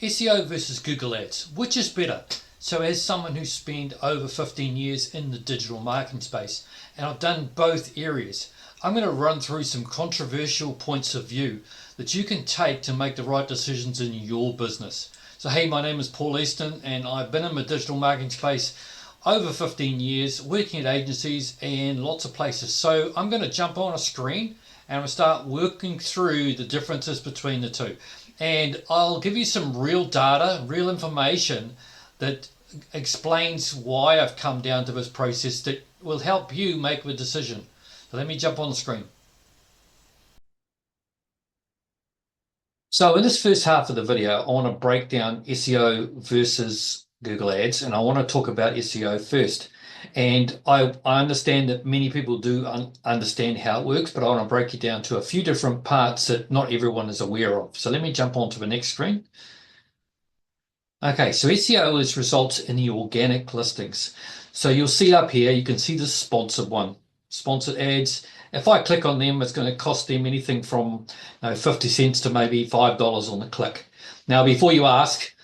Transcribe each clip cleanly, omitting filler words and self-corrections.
SEO versus Google Ads, which is better? So as someone who's spent over 15 years in the digital marketing space, and I've done both areas, I'm going to run through some controversial points of view that you can take to make the right decisions in your business. So hey, my name is Paul Easton, and I've been in the digital marketing space over 15 years, working at agencies and lots of places. So I'm going to jump on a screen and I'm going to start working through the differences between the two. And I'll give you some real data, real information that explains why I've come down to this process that will help you make the decision. So let me jump on the screen. So in this first half of the video, I want to break down SEO versus Google Ads, and I want to talk about SEO first. And I understand that many people do understand how it works, but I want to break it down to a few different parts that not everyone is aware of. So let me jump on to the next screen. Okay, so SEO is results in the organic listings. So you'll see up here, you can see the sponsored one, sponsored ads. If I click on them, it's going to cost them anything from 50 cents to maybe $5 on the click. Now, before you ask,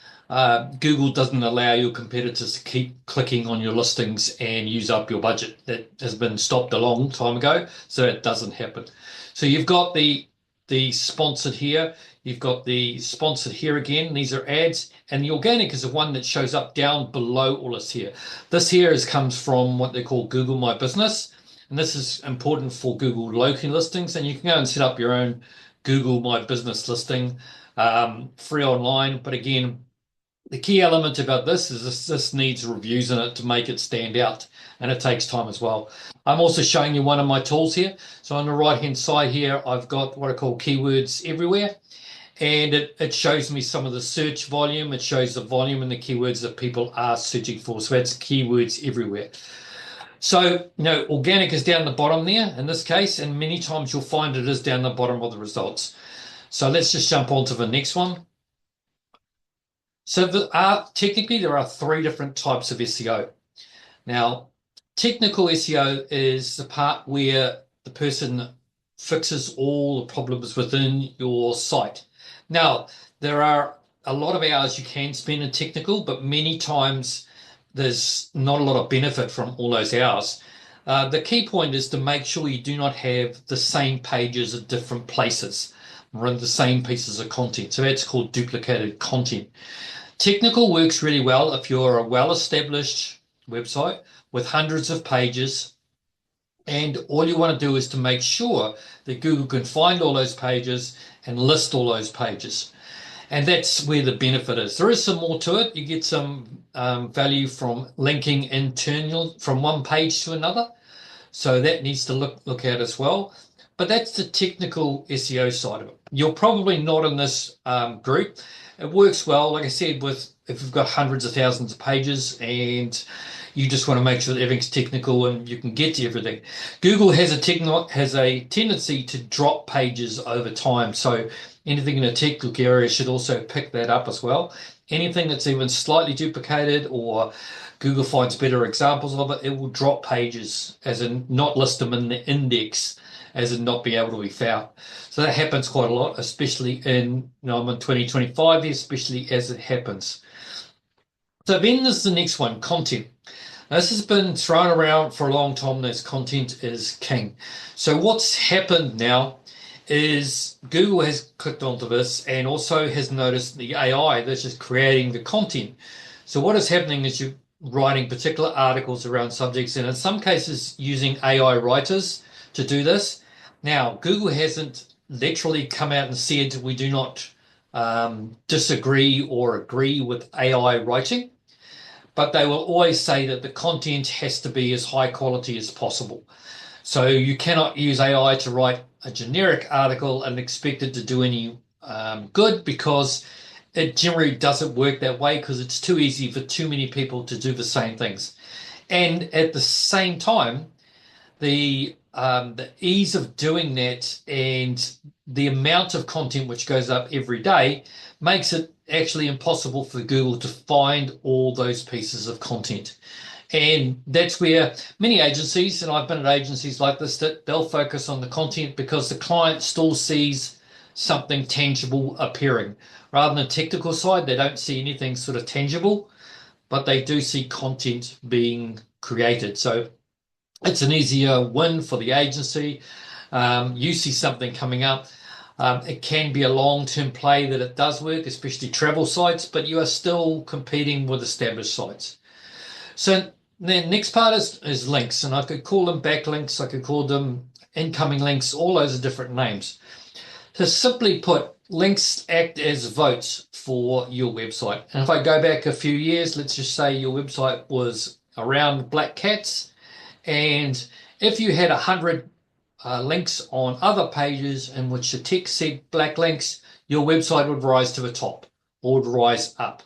Google doesn't allow your competitors to keep clicking on your listings and use up your budget. That has been stopped a long time ago, so it doesn't happen. So you've got the sponsored here. You've got the sponsored here again. These are ads. And the organic is the one that shows up down below all this here. This here comes from what they call Google My Business. And this is important for Google local listings. And you can go and set up your own Google My Business listing, free online. But again, the key element about this is this needs reviews in it to make it stand out, and it takes time as well. I'm also showing you one of my tools here. So on the right-hand side here, I've got what I call keywords everywhere, and it shows me some of the search volume. It shows the volume and the keywords that people are searching for. So that's keywords everywhere. So, organic is down the bottom there in this case, and many times you'll find it is down the bottom of the results. So let's just jump on to the next one. So technically there are three different types of SEO. Now, technical SEO is the part where the person fixes all the problems within your site. Now, there are a lot of hours you can spend in technical, but many times there's not a lot of benefit from all those hours. The key point is to make sure you do not have the same pages at different places, run the same pieces of content. So that's called duplicated content. Technical works really well if you're a well-established website with hundreds of pages, and all you want to do is to make sure that Google can find all those pages and list all those pages. And that's where the benefit is. There is some more to it. You get some value from linking internal from one page to another. So that needs to look at as well. But that's the technical SEO side of it. You're probably not in this group. It works well, like I said, if you've got hundreds of thousands of pages and you just want to make sure that everything's technical and you can get to everything. Google has a tendency to drop pages over time. So anything in a technical area should also pick that up as well. Anything that's even slightly duplicated or Google finds better examples of it, it will drop pages, as in not list them in the index, as in not be able to be found. So that happens quite a lot, especially I'm in 2025 here, especially as it happens. So then there's the next one, content. Now, this has been thrown around for a long time. This content is king. So what's happened now is Google has clicked onto this and also has noticed the AI that's just creating the content. So what is happening is you're writing particular articles around subjects, and in some cases using AI writers to do this. Now, Google hasn't literally come out and said we do not disagree or agree with AI writing, but they will always say that the content has to be as high quality as possible. So you cannot use AI to write a generic article and expect it to do any good, because it generally doesn't work that way, because it's too easy for too many people to do the same things. And at the same time, the ease of doing that and the amount of content which goes up every day makes it actually impossible for Google to find all those pieces of content. And that's where many agencies, and I've been at agencies like this, that they'll focus on the content because the client still sees something tangible appearing. Rather than the technical side, they don't see anything sort of tangible, but they do see content being created. So it's an easier win for the agency. You see something coming up. It can be a long-term play that it does work, especially travel sites, but you are still competing with established sites. So the next part is links, and I could call them backlinks, I could call them incoming links, all those are different names. To simply put, links act as votes for your website. And if I go back a few years, let's just say your website was around black cats, and if you had 100 links on other pages in which the text said black links, your website would rise to the top or would rise up.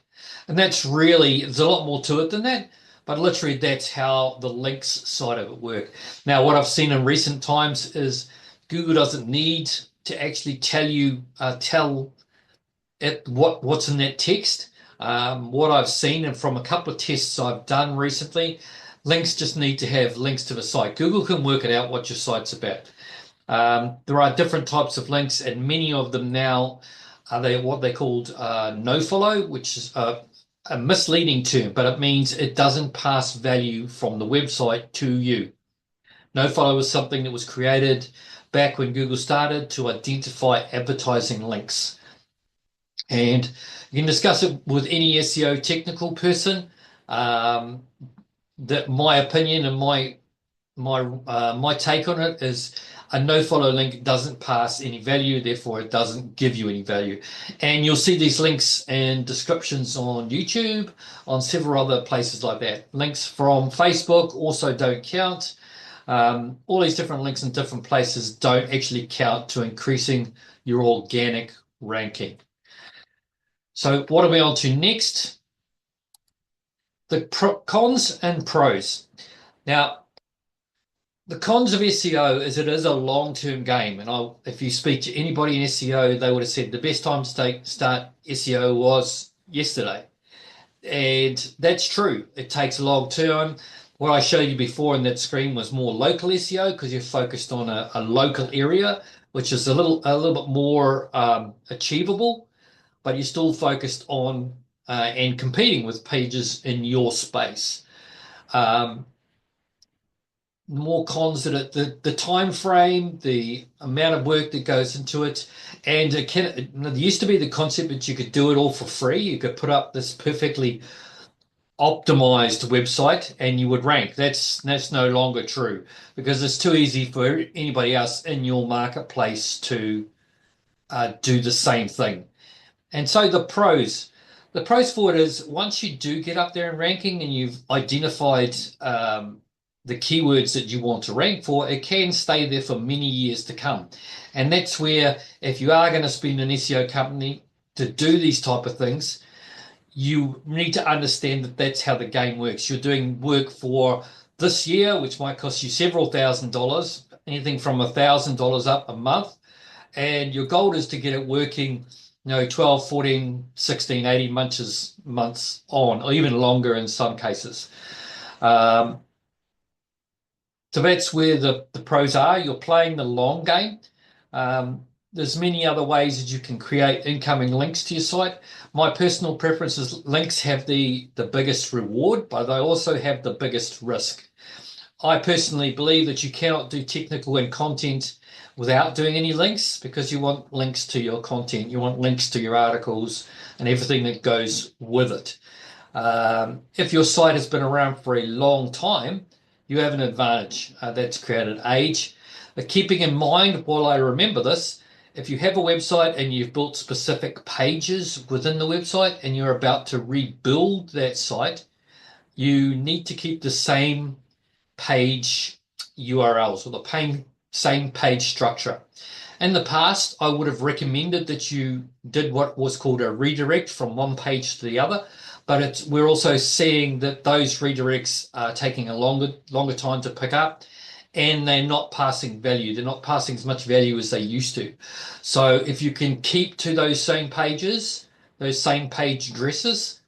And that's really, there's a lot more to it than that, but literally that's how the links side of it work. Now, what I've seen in recent times is Google doesn't need to actually tell it what's in that text. What I've seen, and from a couple of tests I've done recently, links just need to have links to the site. Google can work it out what your site's about. There are different types of links, and many of them now are what they called no follow, which is a misleading term, but it means it doesn't pass value from the website to you. No follow is something that was created back when Google started to identify advertising links. And you can discuss it with any SEO technical person. That my opinion and my take on it is a no follow link doesn't pass any value, therefore it doesn't give you any value. And you'll see these links and descriptions on YouTube, on several other places like that. Links from Facebook also don't count. All these different links in different places don't actually count to increasing your organic ranking. So what are we on to next? The cons and pros. Now, the cons of SEO is it is a long-term game. And if you speak to anybody in SEO, they would have said the best time to start SEO was yesterday. And that's true. It takes a long time. What I showed you before in that screen was more local SEO because you're focused on a local area, which is a little bit more achievable, but you're still focused on and competing with pages in your space. More cons that the time frame, the amount of work that goes into it, and there used to be the concept that you could do it all for free. You could put up this perfectly optimized website and you would rank. That's no longer true because it's too easy for anybody else in your marketplace to do the same thing. And so the pros for it is once you do get up there in ranking and you've identified the keywords that you want to rank for, it can stay there for many years to come. And that's where if you are going to spend an SEO company to do these type of things, you need to understand that that's how the game works. You're doing work for this year, which might cost you several $1,000s, anything from $1,000 up a month. And your goal is to get it working 12, 14, 16, 18 months on, or even longer in some cases. So that's where the pros are. You're playing the long game. There's many other ways that you can create incoming links to your site. My personal preference is links have the biggest reward, but they also have the biggest risk. I personally believe that you cannot do technical and content without doing any links because you want links to your content. You want links to your articles and everything that goes with it. If your site has been around for a long time, you have an advantage. That's created age. But keeping in mind, while I remember this, if you have a website and you've built specific pages within the website and you're about to rebuild that site, you need to keep the same page URLs or the same page structure. In the past, I would have recommended that you did what was called a redirect from one page to the other, but we're also seeing that those redirects are taking a longer time to pick up, and they're not passing value. They're not passing as much value as they used to. So if you can keep to those same pages, those same page addresses,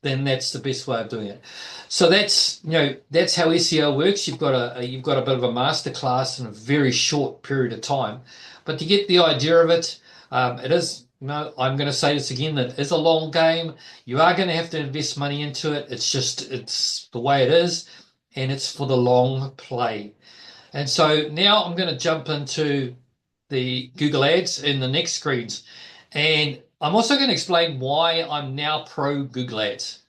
then that's the best way of doing it. So that's how SEO works. You've got a bit of a masterclass in a very short period of time, but to get the idea of it, It is, no, I'm going to say this again, that it is a long game. You are going to have to invest money into it. It's the way it is, and it's for the long play. And so now I'm going to jump into the Google Ads in the next screens. And I'm also going to explain why I'm now pro Google Ads.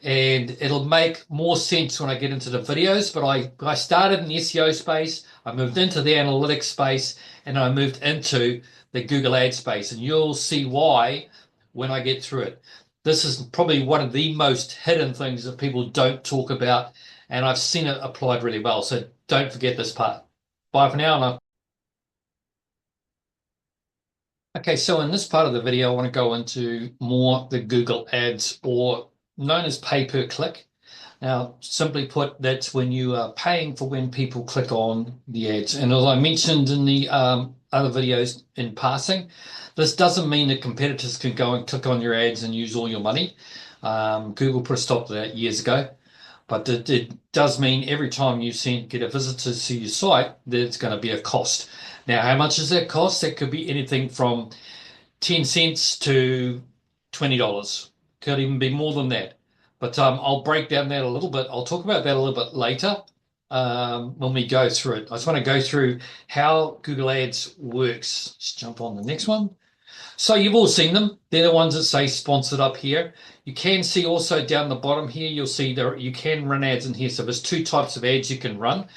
And it'll make more sense when I get into the videos. But I started in the SEO space, I moved into the analytics space, and I moved into the Google Ad space. And you'll see why when I get through it. This is probably one of the most hidden things that people don't talk about, and I've seen it applied really well. So don't forget this part. Bye for now. Okay, so in this part of the video, I want to go into more the Google Ads, or known as pay per click. Now, simply put, that's when you are paying for when people click on the ads. And as I mentioned in the other videos in passing, this doesn't mean that competitors can go and click on your ads and use all your money. Google put a stop to that years ago. But it does mean every time you get a visitor to your site, there's going to be a cost. Now, how much is that cost? That could be anything from 10 cents to $20. Could even be more than that. But I'll break down that a little bit. I'll talk about that a little bit later when we go through it. I just want to go through how Google Ads works. Just jump on the next one. So you've all seen them. They're the ones that say sponsored up here. You can see also down the bottom here, you'll see there you can run ads in here. So there's two types of ads you can run.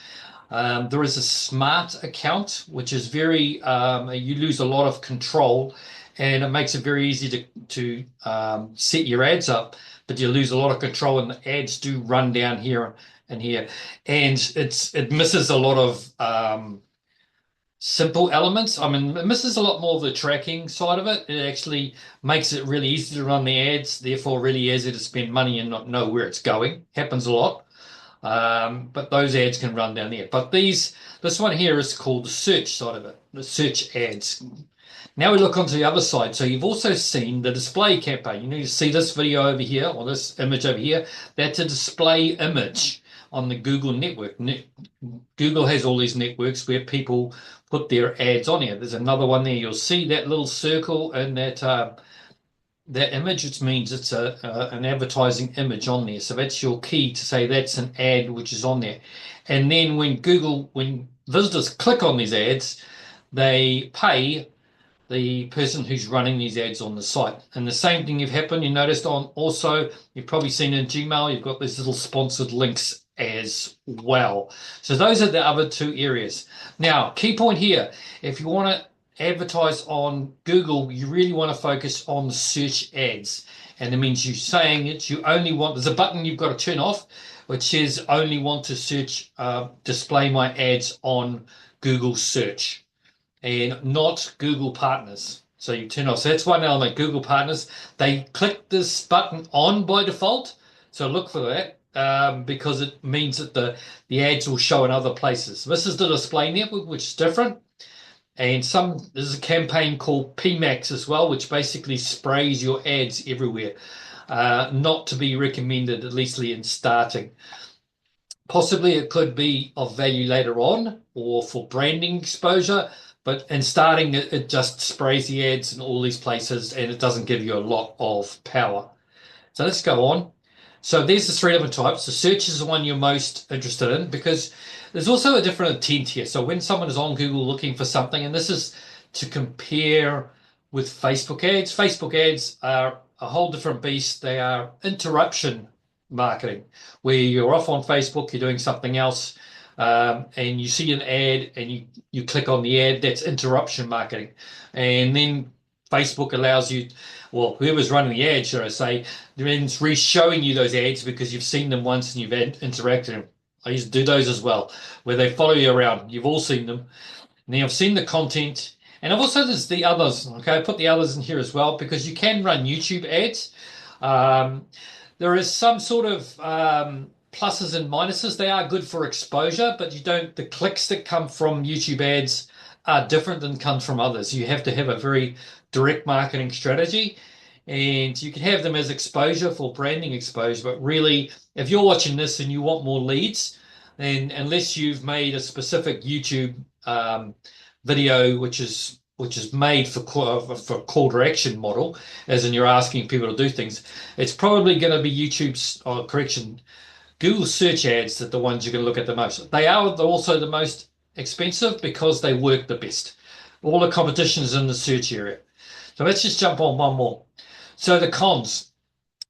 There is a smart account, which is very, you lose a lot of control, and it makes it very easy to set your ads up, but you lose a lot of control, and the ads do run down here and here. And it misses a lot of simple elements. I mean, it misses a lot more of the tracking side of it. It actually makes it really easy to run the ads, therefore really easy to spend money and not know where it's going. Happens a lot. But those ads can run down there. But this one here is called the search side of it, the search ads. Now we look onto the other side. So you've also seen the display campaign. You need to see this video over here, or this image over here. That's a display image on the Google network. Google has all these networks where people put their ads on here. There's another one there. You'll see that little circle and that image, which means it's an advertising image on there. So that's your key to say that's an ad which is on there. And then when visitors click on these ads, they pay the person who's running these ads on the site. And the same thing you've happened, you noticed on also, you've probably seen in Gmail, you've got these little sponsored links as well. So those are the other two areas. Now, key point here, if you want to advertise on Google, you really want to focus on the search ads. And it means you saying it, you only want, there's a button you've got to turn off, which says only want to search, display my ads on Google search, and not Google partners. So you turn off. So that's one element. Google partners, they click this button on by default. So look for that because it means that the ads will show in other places. This is the display network, which is different. And there's a campaign called PMAX as well, which basically sprays your ads everywhere. Not to be recommended, at least in starting. Possibly it could be of value later on or for branding exposure, but in starting, it just sprays the ads in all these places and it doesn't give you a lot of power. So let's go on. So there's the three different types. The search is the one you're most interested in because there's also a different intent here. So when someone is on Google looking for something, and this is to compare with Facebook ads are a whole different beast. They are interruption marketing, where you're off on Facebook, you're doing something else, and you see an ad and you click on the ad. That's interruption marketing. And then Facebook allows you, well, whoever's running the ad, should I say, then it's re-showing you those ads because you've seen them once and you've interacted. I used to do those as well, where they follow you around. You've all seen them. Now I've seen the content, and I've also there's the others. Okay, I put the others in here as well because you can run YouTube ads. There is some sort of pluses and minuses. They are good for exposure, but the clicks that come from YouTube ads are different than comes from others. You have to have a very direct marketing strategy, and you can have them as exposure for branding exposure. But really, if you're watching this and you want more leads, then unless you've made a specific YouTube video which which is made for call to action model, as in you're asking people to do things, it's probably going to be YouTube's, Google search ads that the ones you're going to look at the most. They are also the most expensive because they work the best. All the competition is in the search area. So let's just jump on one more. So the cons.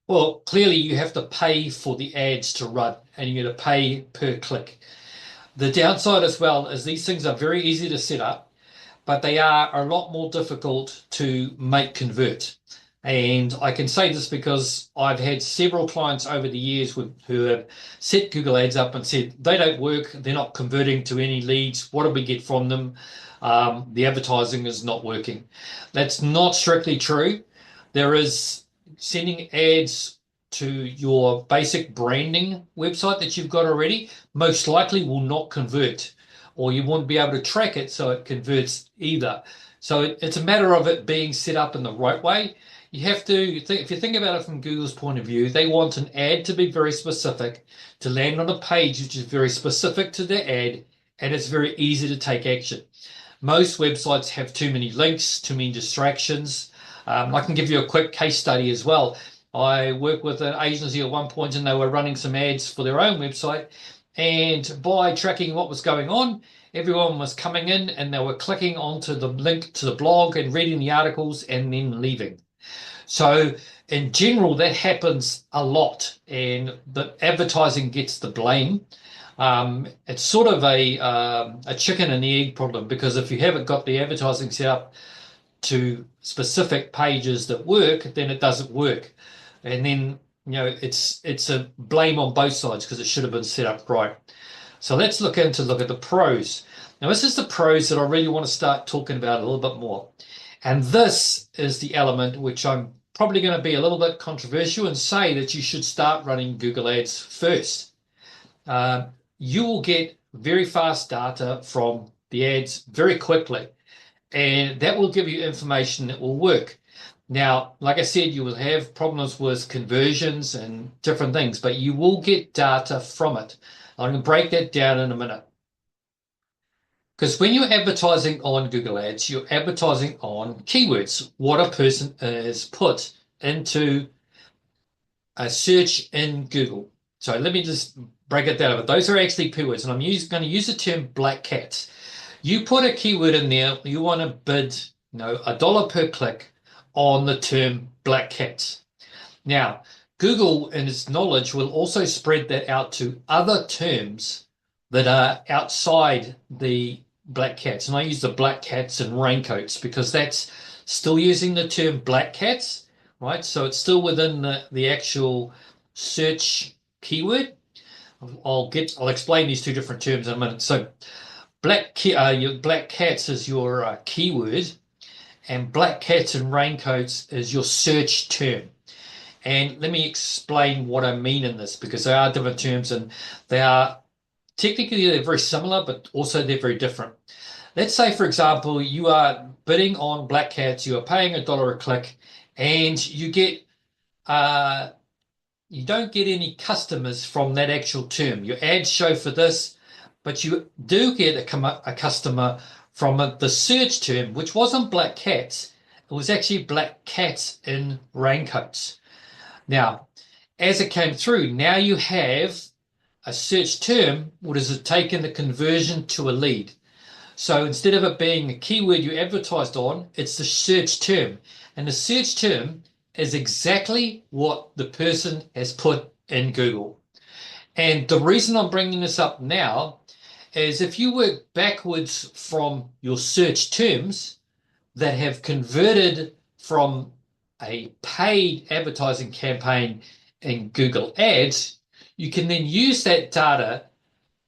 Well, clearly you have to pay for the ads to run, and you got to pay per click. The downside as well is these things are very easy to set up, but they are a lot more difficult to make convert. And I can say this because I've had several clients over the years who have set Google Ads up and said they don't work, they're not converting to any leads. What do we get from them? The advertising is not working. That's not strictly true. There is sending ads to your basic branding website that you've got already, most likely will not convert, or you won't be able to track it so it converts either. So it's a matter of it being set up in the right way. You have to think, if you think about it from Google's point of view, they want an ad to be very specific, to land on a page which is very specific to their ad, and it's very easy to take action. Most websites have too many links, too many distractions. I can give you a quick case study as well. I worked with an agency at one point and they were running some ads for their own website. And by tracking what was going on, everyone was coming in and they were clicking onto the link to the blog and reading the articles and then leaving. So in general, that happens a lot, and the advertising gets the blame. It's sort of a chicken and egg problem, because if you haven't got the advertising set up to specific pages that work, then it doesn't work. And then, it's a blame on both sides because it should have been set up right. So let's look at the pros. Now, this is the pros that I really want to start talking about a little bit more. And this is the element which I'm probably going to be a little bit controversial and say that you should start running Google Ads first. You will get very fast data from the ads very quickly, and that will give you information that will work. Now, like I said, you will have problems with conversions and different things, but you will get data from it. I'm going to break that down in a minute. Because when you're advertising on Google Ads, you're advertising on keywords, what a person has put into a search in Google. So let me just break it down. But those are actually keywords, and I'm going to use the term black cats. You put a keyword in there, you want to bid $1 per click on the term black cats. Now, Google, in its knowledge, will also spread that out to other terms that are outside the black cats. And I use the black cats and raincoats because that's still using the term black cats, right? So it's still within the actual search keyword. I'll explain these two different terms in a minute. So your black cats is your keyword, and black cats and raincoats is your search term. And let me explain what I mean in this, because they are different terms and they're very similar, but also they're very different. Let's say, for example, you are bidding on black cats, you are paying $1 a click, and you don't get any customers from that actual term. Your ads show for this, but you do get a customer from the search term, which wasn't black cats. It was actually black cats in raincoats. Now, as it came through, now you have a search term, what has it taken the conversion to a lead? So instead of it being a keyword you advertised on, it's the search term. And the search term is exactly what the person has put in Google. And the reason I'm bringing this up now is if you work backwards from your search terms that have converted from a paid advertising campaign in Google Ads, you can then use that data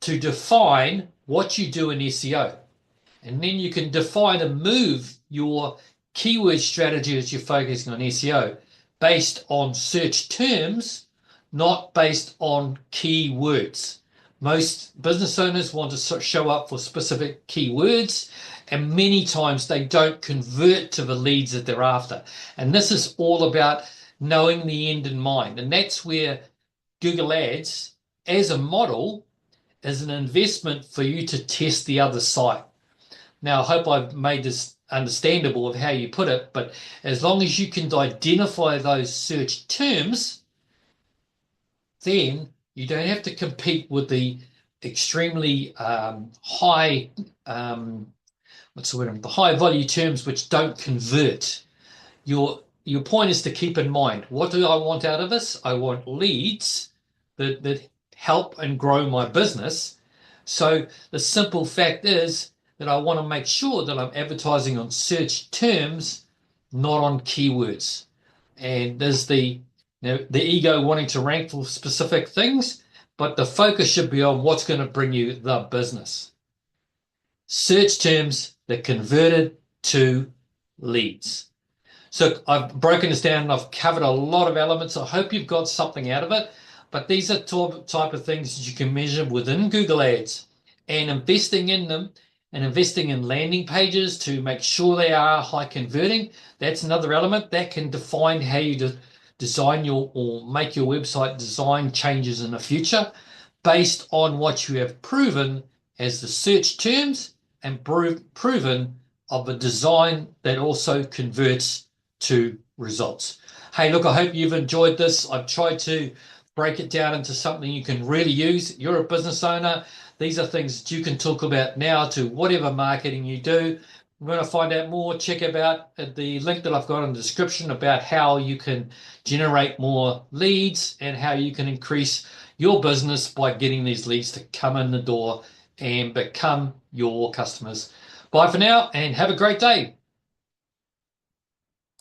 to define what you do in SEO. And then you can define and move your keyword strategy as you're focusing on SEO based on search terms, not based on keywords. Most business owners want to show up for specific keywords, and many times they don't convert to the leads that they're after. And this is all about knowing the end in mind. And that's where Google Ads, as a model, is an investment for you to test the other site. Now, I hope I've made this understandable of how you put it, but as long as you can identify those search terms, then you don't have to compete with the extremely high, what's the word, the high value terms which don't convert. Your point is to keep in mind, what do I want out of this? I want leads that help and grow my business. So the simple fact is that I want to make sure that I'm advertising on search terms, not on keywords. And there's the ego wanting to rank for specific things, but the focus should be on what's going to bring you the business. Search terms that converted to leads. So I've broken this down and I've covered a lot of elements. I hope you've got something out of it. But these are type of things that you can measure within Google Ads, and investing in them and investing in landing pages to make sure they are high converting. That's another element that can define how you design or make your website design changes in the future based on what you have proven as the search terms and proven of a design that also converts to results. Hey, look, I hope you've enjoyed this. I've tried to break it down into something you can really use. You're a business owner. These are things that you can talk about now to whatever marketing you do. If you want to find out more, check out the link that I've got in the description about how you can generate more leads and how you can increase your business by getting these leads to come in the door and become your customers. Bye for now and have a great day.